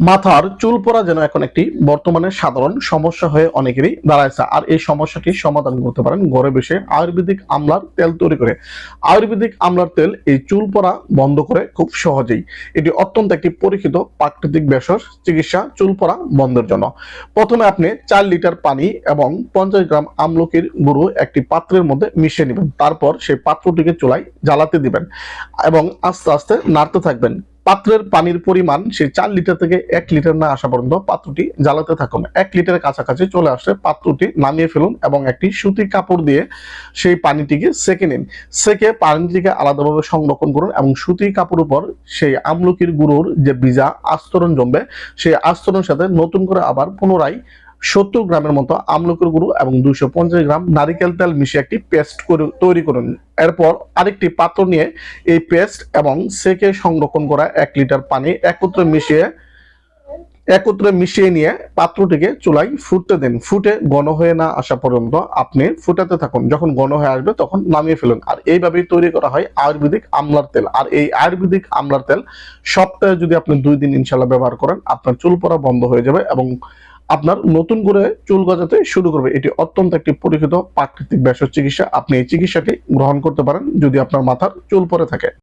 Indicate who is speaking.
Speaker 1: মাথার চুল পড়া যেন এখন একটি বর্তমানে সাধারণ সমস্যা হয়ে অনেকেরই দাঁড়াইছে। আর এই সমস্যাটির সমাধান করতে পারেন ঘরে বসে আয়ুর্বেদিক আমলার তেল তৈরি করে। আয়ুর্বেদিক আমলার তেল এই চুল পড়া বন্ধ করে খুব সহজেই। এটি অত্যন্ত একটি পরীক্ষিত প্রাকৃতিক ভেষজ চিকিৎসা চুল পড়া বন্ধের জন্য। প্রথমে আপনি 4 লিটার পানি এবং 50 গ্রাম আমলকির গুঁড়ো একটি পাত্রের মধ্যে মিশিয়ে নেবেন। তারপর সেই পাত্রটিকে চুলায় জ্বালাতে দিবেন এবং আস্তে আস্তে নাড়তে থাকবেন। পাত্রের পানির পরিমাণ সেই 4 লিটার থেকে 1 লিটার না আসা পর্যন্ত পাত্রটি জ্বালাতে থাকুন। 1 লিটারের কাছাকাছি চলে আসলে পাত্রটি নামিয়ে ফেলুন এবং একটি সুতির কাপড় দিয়ে সেই পানিটিকে সেকে নিন। সেকে পানিটিকে আলাদাভাবে সংরক্ষণ করুন এবং সুতির কাপড়ের উপর সেই আমলকির গুঁড়োর যে বীজা আস্তরণ জমবে সেই আস্তরণের সাথে নতুন করে আবার পুনরায় 70 গ্রামের মতো আমলকির গুঁড়ো এবং 250 গ্রাম নারিকেল তেল মিশিয়ে একটি পেস্ট করে তৈরি করুন। এরপর আরেকটি পাত্র নিয়ে এই পেস্ট এবং সেকে সংরক্ষণ করা 1 লিটার পানি একত্রে মিশিয়ে নিয়ে পাত্রটিকে চুলায় ফুটতে দিন। ফুটে ঘন হয়ে না আসা পর্যন্ত আপনি ফুটাতে থাকুন। যখন ঘন হয়ে আসবে তখন নামিয়ে ফেলুন। আর এইভাবেই তৈরি করা হয় আয়ুর্বেদিক আমলার তেল। আর এই আয়ুর্বেদিক আমলার তেল সপ্তাহে যদি আপনি 2 দিন ইনশাল্লাহ ব্যবহার করেন, আপনার চুল পড়া বন্ধ হয়ে যাবে এবং আপনার নতুন করে চুল গজাতে শুরু করবে। এটি অত্যন্ত একটি পরীক্ষিত প্রাকৃতিক ভেষজ চিকিৎসা। আপনি এই চিকিৎসাটি গ্রহণ করতে পারেন যদি আপনার মাথার চুল পড়ে থাকে।